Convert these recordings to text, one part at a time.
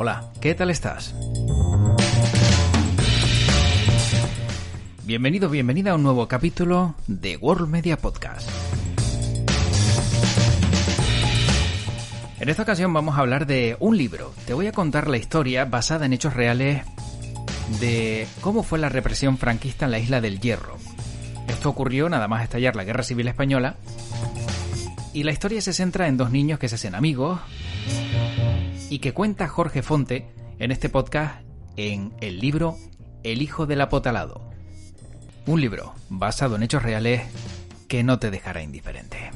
Hola, ¿qué tal estás? Bienvenido, bienvenida a un nuevo capítulo de World Media Podcast. En esta ocasión vamos a hablar de un libro. Te voy a contar la historia basada en hechos reales de cómo fue la represión franquista en la Isla del Hierro. Esto ocurrió nada más estallar la Guerra Civil Española y la historia se centra en dos niños que se hacen amigos y que cuenta Jorge Fonte en este podcast en el libro El hijo del apotalado. Un libro basado en hechos reales que no te dejará indiferente.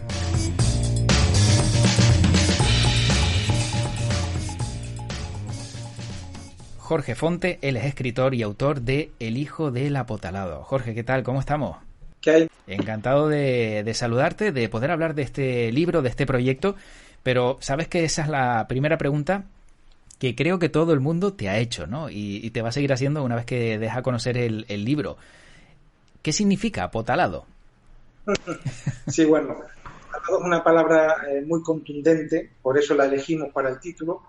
Jorge Fonte, él es escritor y autor de El hijo del apotalado. Jorge, ¿qué tal? ¿Cómo estamos? ¿Qué hay? Encantado de saludarte, de poder hablar de este libro, de este proyecto, pero sabes que esa es la primera pregunta que creo que todo el mundo te ha hecho, ¿no? Y te va a seguir haciendo una vez que deja a conocer el libro. ¿Qué significa apotalado? Sí, bueno, apotalado es una palabra muy contundente, por eso la elegimos para el título.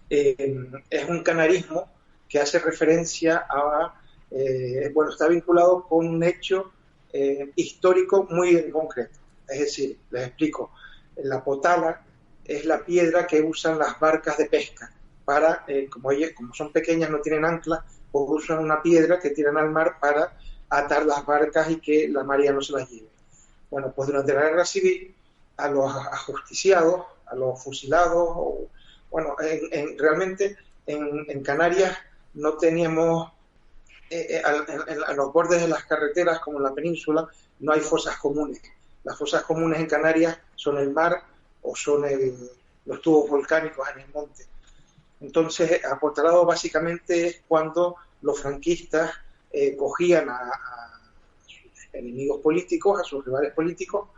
Es un canarismo que hace referencia a, está vinculado con un hecho histórico muy en concreto. Es decir, les explico, la potala es la piedra que usan las barcas de pesca para, como son pequeñas, no tienen anclas, pues usan una piedra que tiran al mar para atar las barcas y que la marea no se las lleve. Bueno, pues durante la Guerra Civil, a los ajusticiados, a los fusilados, realmente en Canarias no teníamos, a los bordes de las carreteras, como en la península, no hay fosas comunes. Las fosas comunes en Canarias son el mar o son los tubos volcánicos en el monte. Entonces, apotalado básicamente es cuando los franquistas cogían a sus enemigos políticos, a sus rivales políticos,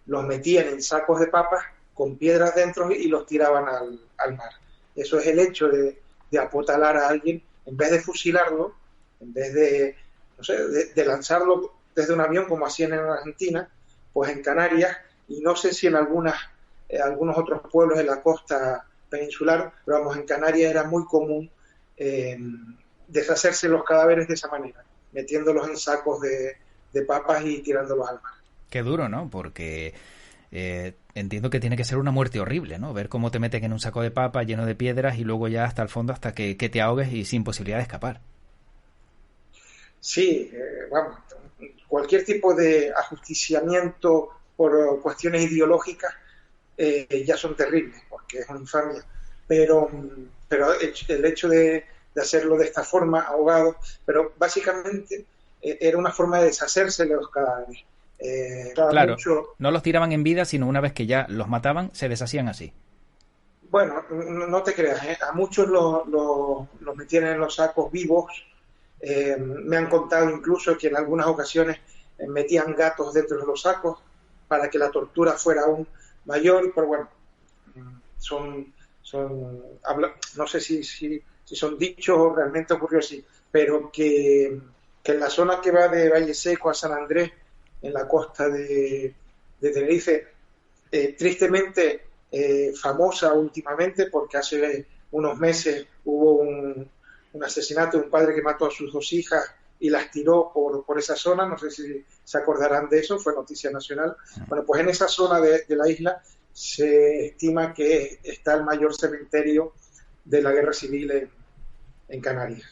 los metían en sacos de papas con piedras dentro y los tiraban al mar. Eso es el hecho de apotalar a alguien, en vez de fusilarlo, en vez de lanzarlo desde un avión como hacían en Argentina, pues en Canarias, y no sé si en algunos otros pueblos de la costa peninsular, pero vamos, en Canarias era muy común deshacerse los cadáveres de esa manera, metiéndolos en sacos de papas y tirándolos al mar. Qué duro, ¿no? Porque entiendo que tiene que ser una muerte horrible, ¿no? Ver cómo te meten en un saco de papas lleno de piedras y luego ya hasta el fondo, hasta que te ahogues y sin posibilidad de escapar. Sí, cualquier tipo de ajusticiamiento por cuestiones ideológicas ya son terribles, porque es una infamia. Pero el hecho de hacerlo de esta forma, ahogado, pero básicamente era una forma de deshacerse de los cadáveres. Claro, no los tiraban en vida, sino una vez que ya los mataban, se deshacían así. Bueno, no te creas, a muchos los metían en los sacos vivos. Me han contado incluso que en algunas ocasiones metían gatos dentro de los sacos para que la tortura fuera aún mayor, pero bueno, no sé si son dichos o realmente ocurrió así, pero que en la zona que va de Valle Seco a San Andrés, en la costa de Tenerife, tristemente famosa últimamente, porque hace unos meses hubo un asesinato de un padre que mató a sus dos hijas y las tiró por esa zona, no sé si se acordarán de eso, fue noticia nacional. Bueno, pues en esa zona de la isla se estima que está el mayor cementerio de la Guerra Civil en Canarias.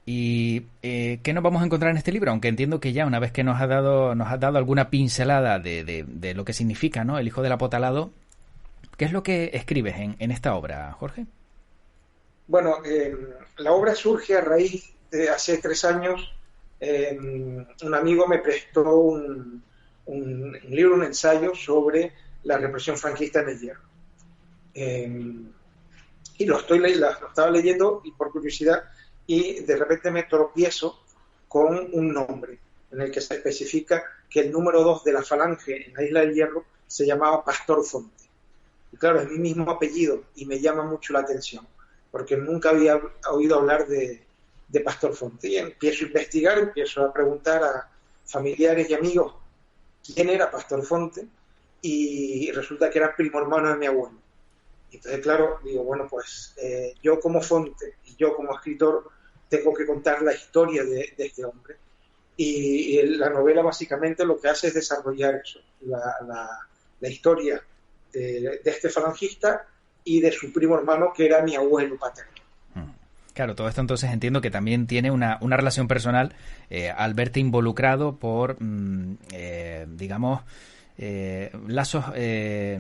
¿Y qué nos vamos a encontrar en este libro? Aunque entiendo que ya una vez que nos has dado alguna pincelada de lo que significa, ¿no?, el hijo del apotalado, ¿qué es lo que escribes en esta obra, Jorge? Bueno, la obra surge a raíz de hace 3 años. Un amigo me prestó un libro, un ensayo sobre la represión franquista en el Hierro. Y lo estaba leyendo y por curiosidad, y de repente me tropiezo con un nombre en el que se especifica que el número 2 de la falange en la Isla del Hierro se llamaba Pastor Fonte. Y claro, es mi mismo apellido y me llama mucho la atención, porque nunca había oído hablar de Pastor Fonte. Y empiezo a investigar, empiezo a preguntar a familiares y amigos quién era Pastor Fonte, y resulta que era primo hermano de mi abuelo. Entonces, claro, digo, bueno, pues yo como Fonte y yo como escritor tengo que contar la historia de este hombre. Y la novela básicamente lo que hace es desarrollar eso, la historia de este falangista y de su primo hermano, que era mi abuelo paterno. Claro, todo esto entonces entiendo que también tiene una relación personal al verte involucrado por, digamos, lazos,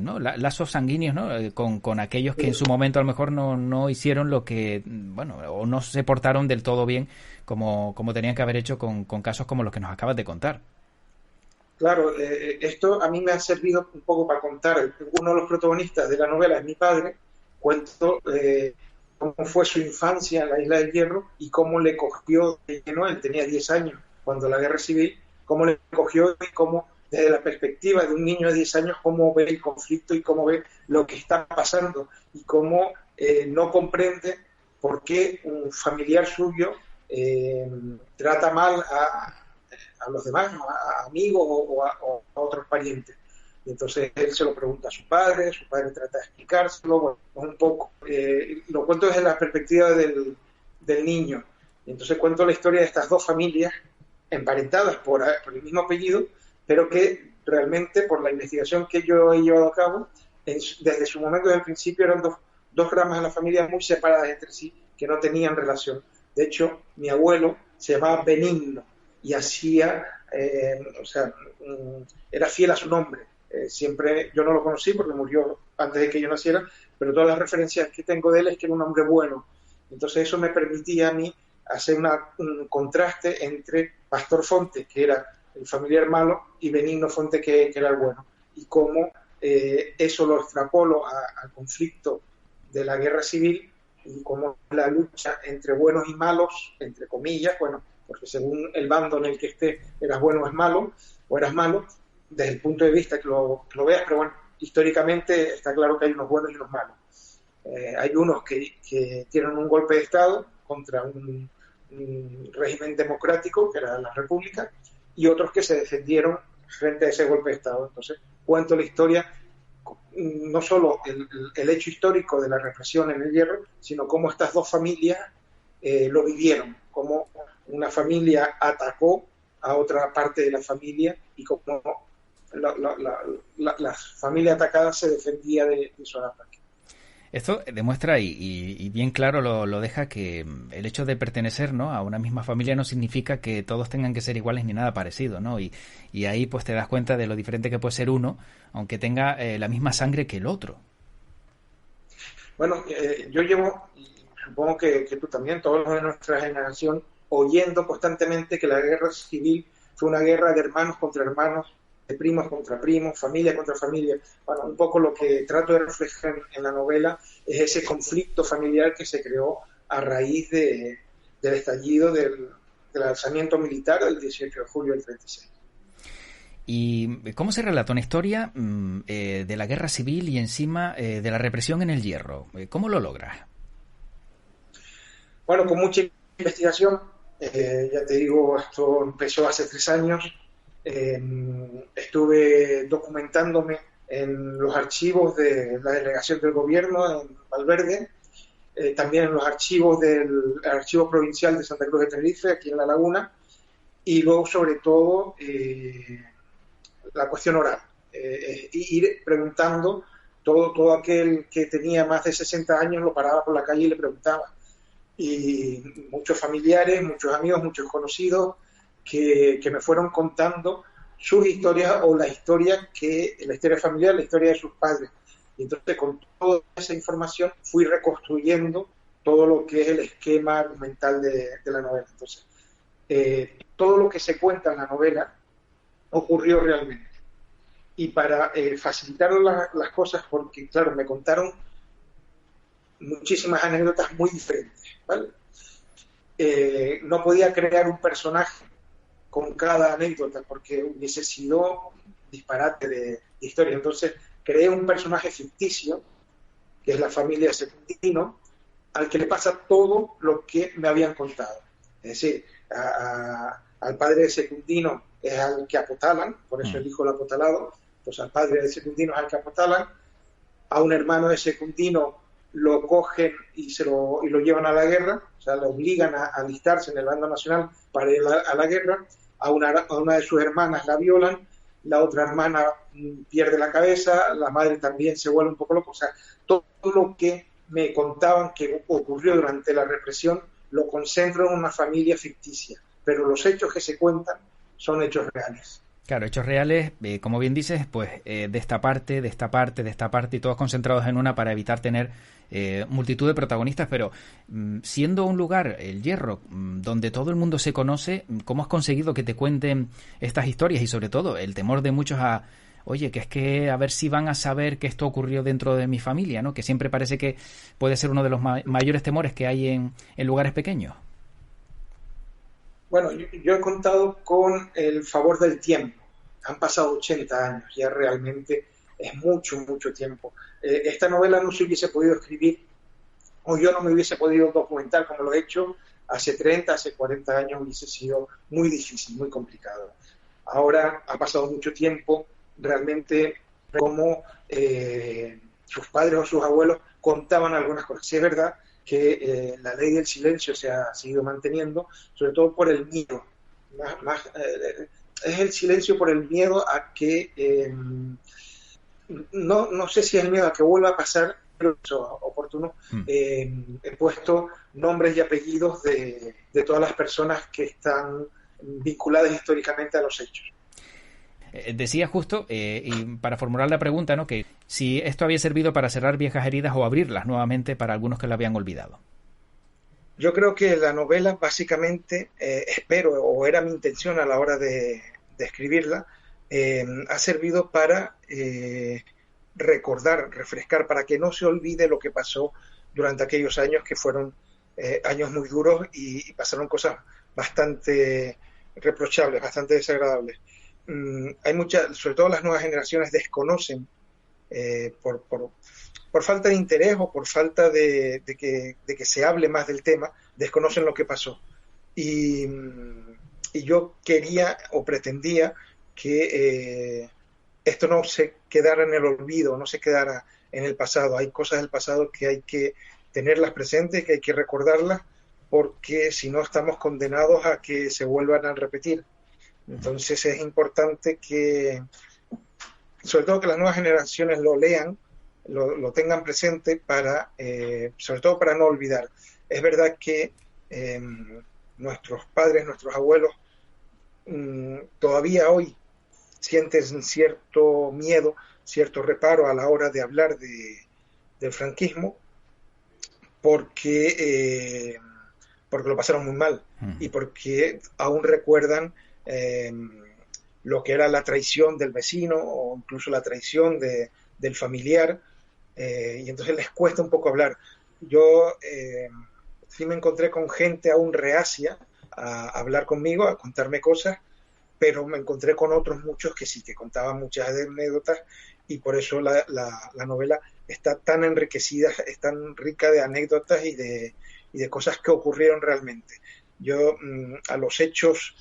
¿no? Lazos sanguíneos, ¿no? Con aquellos que en su momento a lo mejor no hicieron lo que, bueno, o no se portaron del todo bien como tenían que haber hecho con casos como los que nos acabas de contar. Claro, esto a mí me ha servido un poco para contar. Uno de los protagonistas de la novela es mi padre. Cuento cómo fue su infancia en la Isla del Hierro y cómo le cogió, ¿no? Él tenía 10 años cuando la guerra civil, cómo le cogió y cómo, desde la perspectiva de un niño de 10 años, cómo ve el conflicto y cómo ve lo que está pasando y cómo no comprende por qué un familiar suyo trata mal a los demás, a amigos o a otros parientes. Y entonces él se lo pregunta a su padre trata de explicárselo, bueno, un poco, lo cuento desde la perspectiva del niño. Y entonces cuento la historia de estas dos familias emparentadas por el mismo apellido, pero que realmente por la investigación que yo he llevado a cabo, desde su momento, desde el principio, eran dos ramas de la familia muy separadas entre sí, que no tenían relación. De hecho, mi abuelo se llamaba Benigno y hacía, era fiel a su nombre. Siempre, yo no lo conocí porque murió antes de que yo naciera, pero todas las referencias que tengo de él es que era un hombre bueno. Entonces eso me permitía a mí hacer un contraste entre Pastor Fonte, que era el familiar malo, y Benigno Fonte, que era el bueno. Y cómo eso lo extrapolo al conflicto de la guerra civil y cómo la lucha entre buenos y malos, entre comillas, bueno, porque según el bando en el que esté, eras bueno o eras malo, desde el punto de vista que lo veas, pero bueno, históricamente está claro que hay unos buenos y unos malos. Hay unos que tienen un golpe de Estado contra un régimen democrático, que era la República, y otros que se defendieron frente a ese golpe de Estado. Entonces, cuento la historia, no solo el hecho histórico de la represión en el Hierro, sino cómo estas dos familias lo vivieron, cómo una familia atacó a otra parte de la familia y cómo la familia atacada se defendía de su ataque. Esto demuestra y bien claro lo deja que el hecho de pertenecer, ¿no?, a una misma familia no significa que todos tengan que ser iguales ni nada parecido, ¿no? Y ahí pues te das cuenta de lo diferente que puede ser uno, aunque tenga la misma sangre que el otro. Bueno, yo llevo, supongo que tú también, todos los de nuestra generación, oyendo constantemente que la guerra civil fue una guerra de hermanos contra hermanos, de primos contra primos, familia contra familia. Bueno, un poco lo que trato de reflejar en la novela es ese conflicto familiar que se creó a raíz del estallido del alzamiento militar del 18 de julio del 36. ¿Y cómo se relata una historia de la guerra civil y encima de la represión en el Hierro? ¿Cómo lo logras? Bueno, con mucha investigación. Ya te digo, esto empezó hace 3 años. Estuve documentándome en los archivos de la delegación del gobierno en Valverde, también en los archivos del Archivo Provincial de Santa Cruz de Tenerife, aquí en La Laguna, y luego sobre todo la cuestión oral, ir preguntando, todo aquel que tenía más de 60 años lo paraba por la calle y le preguntaba. Y muchos familiares, muchos amigos, muchos conocidos que me fueron contando sus historias o la historia familiar, la historia de sus padres. Y entonces con toda esa información fui reconstruyendo todo lo que es el esquema argumental de la novela. Entonces, todo lo que se cuenta en la novela ocurrió realmente. Y para facilitar las cosas, porque claro, me contaron muchísimas anécdotas muy diferentes, ¿vale? No podía crear un personaje con cada anécdota porque hubiese sido disparate de historia. Entonces creé un personaje ficticio, que es la familia Secundino, al que le pasa todo lo que me habían contado. Es decir, al padre de Secundino es al que apotalan, por eso el hijo lo apotalado, pues al padre de Secundino es al que apotalan, a un hermano de Secundino lo cogen y lo llevan a la guerra, o sea, lo obligan a alistarse en el bando nacional para ir a la guerra. A una de sus hermanas la violan, la otra hermana pierde la cabeza, la madre también se vuelve un poco loca. O sea, todo lo que me contaban que ocurrió durante la represión lo concentro en una familia ficticia, pero los hechos que se cuentan son hechos reales. Claro, hechos reales, como bien dices, pues de esta parte, de esta parte, de esta parte, y todos concentrados en una para evitar tener multitud de protagonistas, pero siendo un lugar, el Hierro, donde todo el mundo se conoce, ¿cómo has conseguido que te cuenten estas historias? Y sobre todo, el temor de muchos a, oye, que es que a ver si van a saber que esto ocurrió dentro de mi familia, ¿no? Que siempre parece que puede ser uno de los mayores temores que hay en lugares pequeños. Bueno, yo he contado con el favor del tiempo. Han pasado 80 años, ya realmente es mucho, mucho tiempo. Esta novela no se hubiese podido escribir, o yo no me hubiese podido documentar como lo he hecho hace 30, hace 40 años, hubiese sido muy difícil, muy complicado. Ahora ha pasado mucho tiempo, realmente como sus padres o sus abuelos contaban algunas cosas. Sí es verdad que la ley del silencio se ha seguido manteniendo, sobre todo por el miedo. Es el silencio por el miedo a que, no sé si es el miedo a que vuelva a pasar, pero eso oportuno, he puesto nombres y apellidos de todas las personas que están vinculadas históricamente a los hechos. Decía justo, y para formular la pregunta, ¿no?, que si esto había servido para cerrar viejas heridas o abrirlas nuevamente para algunos que la habían olvidado. Yo creo que la novela básicamente, espero, o era mi intención a la hora de escribirla, ha servido para recordar, refrescar, para que no se olvide lo que pasó durante aquellos años, que fueron años muy duros y pasaron cosas bastante reprochables, bastante desagradables. Hay muchas, sobre todo las nuevas generaciones desconocen por falta de interés o por falta de que se hable más del tema, desconocen lo que pasó. Y yo quería o pretendía que esto no se quedara en el olvido, no se quedara en el pasado. Hay cosas del pasado que hay que tenerlas presentes, que hay que recordarlas, porque si no estamos condenados a que se vuelvan a repetir. Entonces es importante que, sobre todo que las nuevas generaciones lo lean, lo tengan presente, sobre todo para no olvidar. Es verdad que nuestros padres, nuestros abuelos, todavía hoy sienten cierto miedo, cierto reparo a la hora de hablar del franquismo, porque lo pasaron muy mal y porque aún recuerdan lo que era la traición del vecino o incluso la traición del familiar, y entonces les cuesta un poco hablar. Yo sí me encontré con gente aún reacia a hablar conmigo, a contarme cosas, pero me encontré con otros muchos que sí, que contaban muchas anécdotas, y por eso la novela está tan enriquecida, es tan rica de anécdotas y de cosas que ocurrieron realmente. Yo a los hechos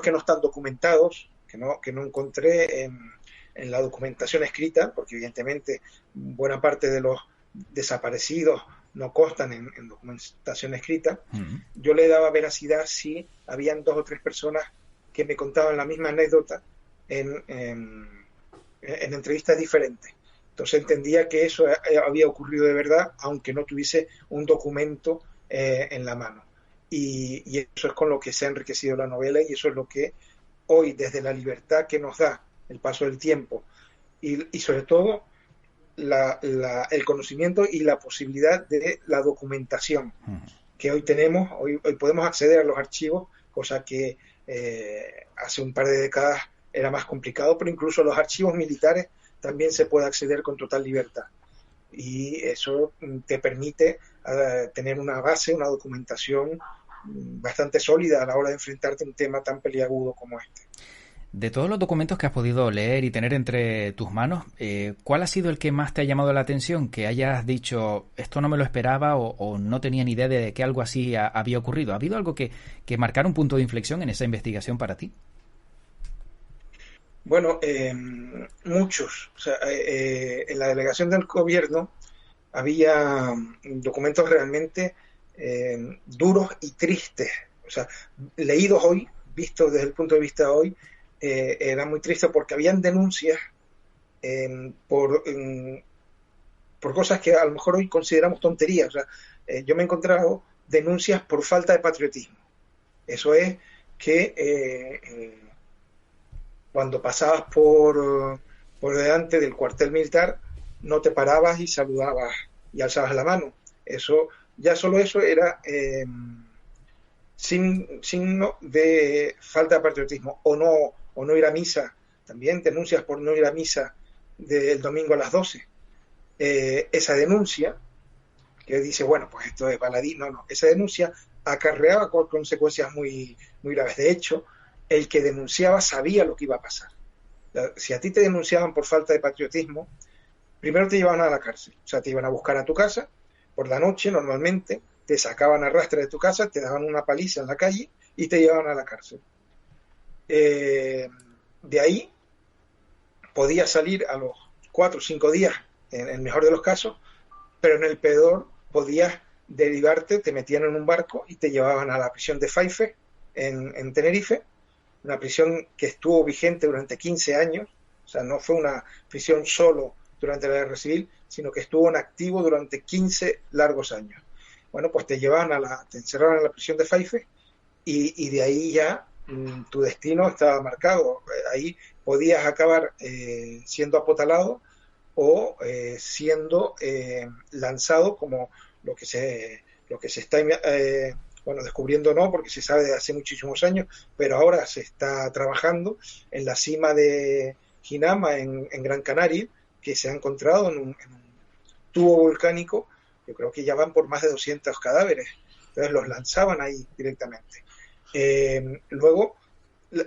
que no están documentados, que no encontré en la documentación escrita, porque evidentemente buena parte de los desaparecidos no constan en documentación escrita, yo le daba veracidad si habían 2 o 3 personas que me contaban la misma anécdota en entrevistas diferentes. Entonces entendía que eso había ocurrido de verdad, aunque no tuviese un documento en la mano. Y eso es con lo que se ha enriquecido la novela, y eso es lo que hoy, desde la libertad que nos da el paso del tiempo y sobre todo el conocimiento y la posibilidad de la documentación que hoy tenemos. Hoy podemos acceder a los archivos, cosa que hace un par de décadas era más complicado, pero incluso los archivos militares también se puede acceder con total libertad, y eso te permite tener una base, una documentación bastante sólida a la hora de enfrentarte a un tema tan peliagudo como este. De todos los documentos que has podido leer y tener entre tus manos, ¿cuál ha sido el que más te ha llamado la atención? Que hayas dicho, esto no me lo esperaba, o no tenía ni idea de que algo así había ocurrido. ¿Ha habido algo que marcara un punto de inflexión en esa investigación para ti? Bueno, muchos. O sea, en la delegación del gobierno había documentos realmente duros y tristes. O sea, leídos hoy, vistos desde el punto de vista de hoy, era muy triste porque habían denuncias eh, por, eh, por cosas que a lo mejor hoy consideramos tonterías. O sea, yo me he encontrado denuncias por falta de patriotismo. Eso es que cuando pasabas por delante del cuartel militar no te parabas y saludabas y alzabas la mano. Eso, ya solo eso era signo de falta de patriotismo. O no ir a misa, también denuncias por no ir a misa del domingo a las 12. Esa denuncia, que dice, bueno, pues esto es baladí, no, esa denuncia acarreaba con consecuencias muy, muy graves. De hecho, el que denunciaba sabía lo que iba a pasar. Si a ti te denunciaban por falta de patriotismo, primero te llevaban a la cárcel, o sea, te iban a buscar a tu casa, por la noche normalmente, te sacaban a rastre de tu casa, te daban una paliza en la calle y te llevaban a la cárcel. De ahí podías salir a los 4 o 5 días, en el mejor de los casos, pero en el peor podías derivarte, te metían en un barco y te llevaban a la prisión de Faife, en Tenerife, una prisión que estuvo vigente durante 15 años, o sea, no fue una prisión solo durante la guerra civil, sino que estuvo en activo durante 15 largos años. Bueno, pues te encerraban en la prisión de Faife y de ahí ya tu destino estaba marcado. Ahí podías acabar siendo apotalado o siendo lanzado como lo que se está descubriendo, no, porque se sabe de hace muchísimos años, pero ahora se está trabajando en la cima de Jinama, en Gran Canaria, que se ha encontrado en un tubo volcánico. Yo creo que ya van por más de 200 cadáveres, entonces los lanzaban ahí directamente. Luego,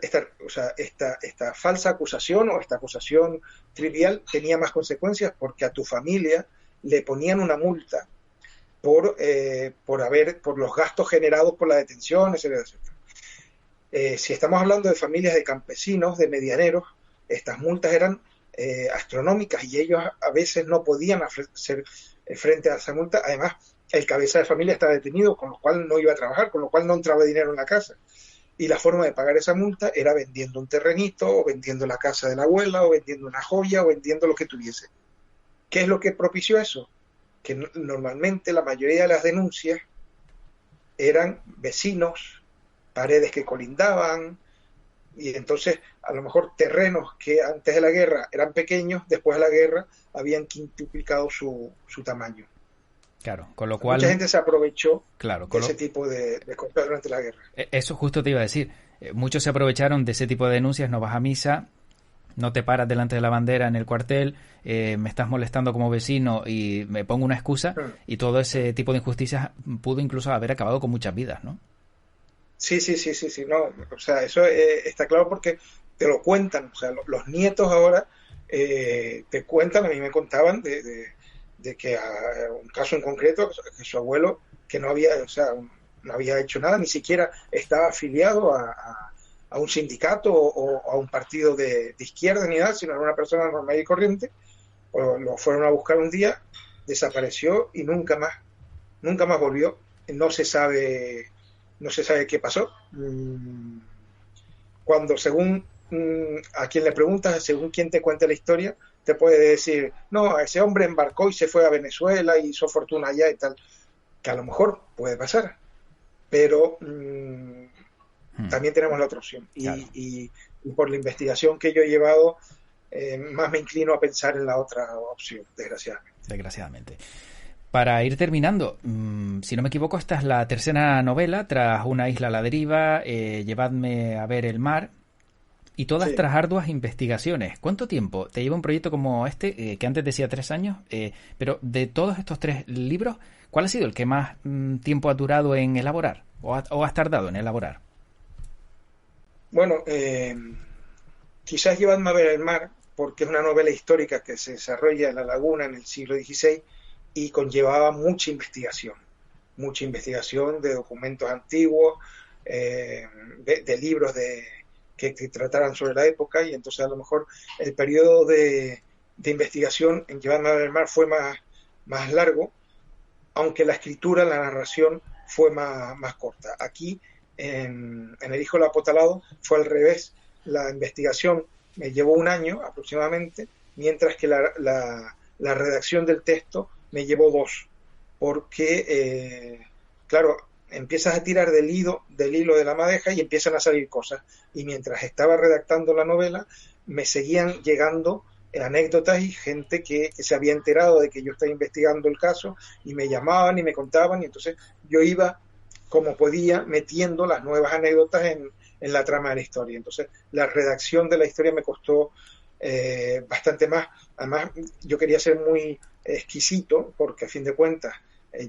esta falsa acusación o esta acusación trivial tenía más consecuencias porque a tu familia le ponían una multa por los gastos generados por la detención, etcétera, etcétera. Si estamos hablando de familias de campesinos, de medianeros, estas multas eran astronómicas y ellos a veces no podían hacer frente a esa multa. Además, el cabeza de familia estaba detenido, con lo cual no iba a trabajar, con lo cual no entraba dinero en la casa. Y la forma de pagar esa multa era vendiendo un terrenito, o vendiendo la casa de la abuela, o vendiendo una joya, o vendiendo lo que tuviese. ¿Qué es lo que propició eso? Que normalmente la mayoría de las denuncias eran vecinos, paredes que colindaban, y entonces a lo mejor terrenos que antes de la guerra eran pequeños, después de la guerra habían quintuplicado su tamaño. Claro, con lo cual... Mucha gente se aprovechó claro, de ese tipo de cosas durante la guerra. Eso justo te iba a decir. Muchos se aprovecharon de ese tipo de denuncias, no vas a misa, no te paras delante de la bandera en el cuartel, me estás molestando como vecino y me pongo una excusa, y todo ese tipo de injusticias pudo incluso haber acabado con muchas vidas, ¿no? Sí, no, o sea, eso está claro porque te lo cuentan, o sea, los nietos ahora te cuentan, a mí me contaban de que un caso en concreto, que su abuelo, que no había hecho nada, ni siquiera estaba afiliado a un sindicato o a un partido de izquierda ni nada, sino era una persona normal y corriente, pues lo fueron a buscar un día, desapareció y nunca más volvió. No se sabe qué pasó. Cuando según a quien le preguntas, según quien te cuente la historia, te puede decir, no, ese hombre embarcó y se fue a Venezuela y hizo fortuna allá y tal, que a lo mejor puede pasar, pero también tenemos la otra opción. Claro. Y por la investigación que yo he llevado, más me inclino a pensar en la otra opción, desgraciadamente. Para ir terminando, si no me equivoco, esta es la tercera novela, tras Una isla a la deriva, Llevadme a ver el mar, y todas tras arduas investigaciones. ¿Cuánto tiempo te lleva un proyecto como este, que antes decía 3 años, pero de todos estos 3 libros, ¿cuál ha sido el que más tiempo ha durado en elaborar, o has tardado en elaborar? Bueno, quizás Llevadme a ver el mar, porque es una novela histórica que se desarrolla en la laguna en el siglo XVI, y conllevaba mucha investigación de documentos antiguos, de libros que trataran sobre la época, y entonces a lo mejor el periodo de investigación en Llevarme al mar fue más largo, aunque la escritura, la narración fue más corta. Aquí, en El hijo del apotalado, fue al revés. La investigación me llevó 1 año aproximadamente, mientras que la redacción del texto me llevó 2, porque, claro, empiezas a tirar del hilo de la madeja y empiezan a salir cosas. Y mientras estaba redactando la novela, me seguían llegando anécdotas y gente que se había enterado de que yo estaba investigando el caso y me llamaban y me contaban, y entonces yo iba, como podía, metiendo las nuevas anécdotas en la trama de la historia. Entonces la redacción de la historia me costó bastante más. Además, yo quería ser muy exquisito, porque a fin de cuentas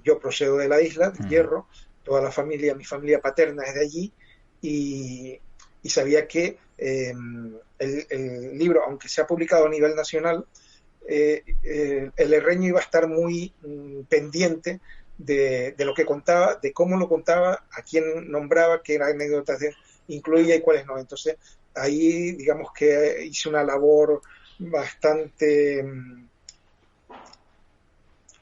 yo procedo de la isla del Hierro, toda mi familia paterna es de allí, y sabía que el libro, aunque se ha publicado a nivel nacional, el herreño iba a estar muy pendiente de lo que contaba, de cómo lo contaba, a quién nombraba, qué anécdotas incluía y cuáles no. Entonces ahí digamos que hice una labor bastante,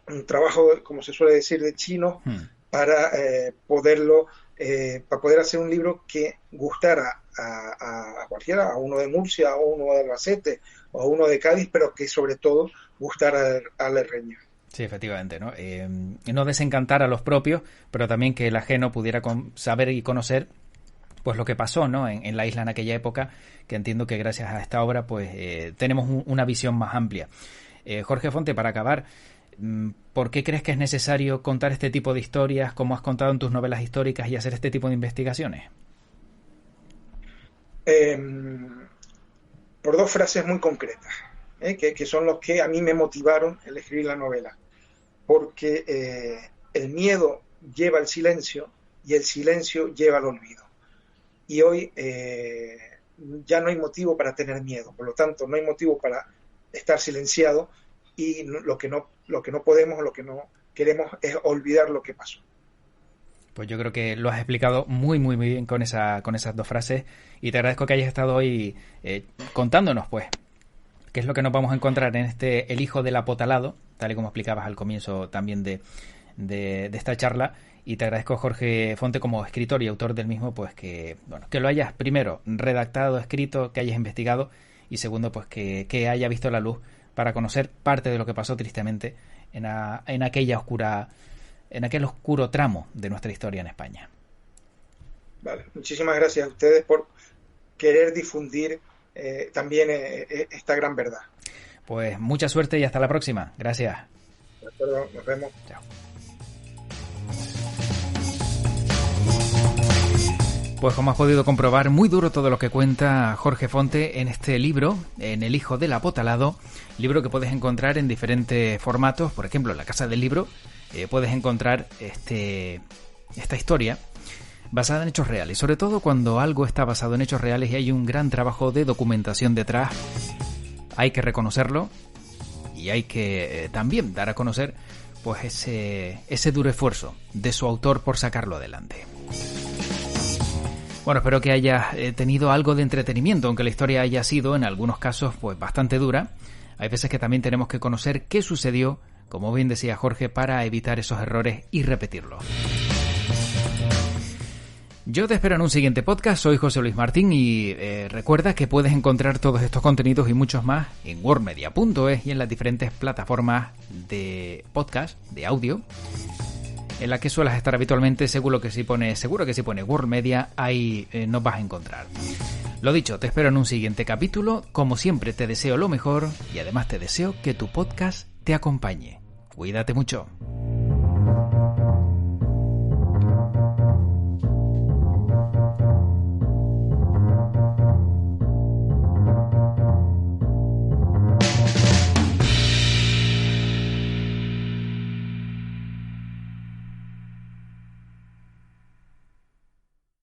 un trabajo, como se suele decir, de chino, para poder hacer un libro que gustara a cualquiera, a uno de Murcia, a uno de Albacete, o a uno de Cádiz, pero que sobre todo gustara al herreño. Sí, efectivamente, ¿no? No desencantar a los propios, pero también que el ajeno pudiera saber y conocer pues lo que pasó, ¿no? en la isla en aquella época, que entiendo que gracias a esta obra pues tenemos una visión más amplia. Jorge Fonte, para acabar, ¿por qué crees que es necesario contar este tipo de historias, como has contado en tus novelas históricas, y hacer este tipo de investigaciones? Por 2 frases muy concretas, que son los que a mí me motivaron el escribir la novela. Porque el miedo lleva al silencio y el silencio lleva al olvido. Y hoy ya no hay motivo para tener miedo, por lo tanto no hay motivo para estar silenciado, y lo que no podemos, lo que no queremos es olvidar lo que pasó. Pues yo creo que lo has explicado muy muy muy bien con esas 2 frases, y te agradezco que hayas estado hoy contándonos pues qué es lo que nos vamos a encontrar en El hijo del apotalado, tal y como explicabas al comienzo también de esta charla. Y te agradezco, Jorge Fonte, como escritor y autor del mismo, pues que lo hayas primero redactado, escrito, que hayas investigado, y segundo pues que haya visto la luz para conocer parte de lo que pasó tristemente en aquel oscuro tramo de nuestra historia en España. Vale, muchísimas gracias a ustedes por querer difundir también esta gran verdad. Pues mucha suerte y hasta la próxima. Gracias. De acuerdo, nos vemos. Chao. Pues como has podido comprobar, muy duro todo lo que cuenta Jorge Fonte en este libro, en El hijo del apotalado, libro que puedes encontrar en diferentes formatos. Por ejemplo, en la Casa del Libro puedes encontrar esta historia basada en hechos reales, sobre todo cuando algo está basado en hechos reales y hay un gran trabajo de documentación detrás. Hay que reconocerlo, y hay que también dar a conocer pues ese duro esfuerzo de su autor por sacarlo adelante. Bueno, espero que hayas tenido algo de entretenimiento, aunque la historia haya sido en algunos casos pues bastante dura. Hay veces que también tenemos que conocer qué sucedió, como bien decía Jorge, para evitar esos errores y repetirlos. Yo te espero en un siguiente podcast. Soy José Luis Martín y recuerda que puedes encontrar todos estos contenidos y muchos más en worldmedia.es y en las diferentes plataformas de podcast, de audio, en la que suelas estar habitualmente. Seguro que si pone World Media, ahí nos vas a encontrar. Lo dicho, te espero en un siguiente capítulo. Como siempre, te deseo lo mejor y además te deseo que tu podcast te acompañe. Cuídate mucho.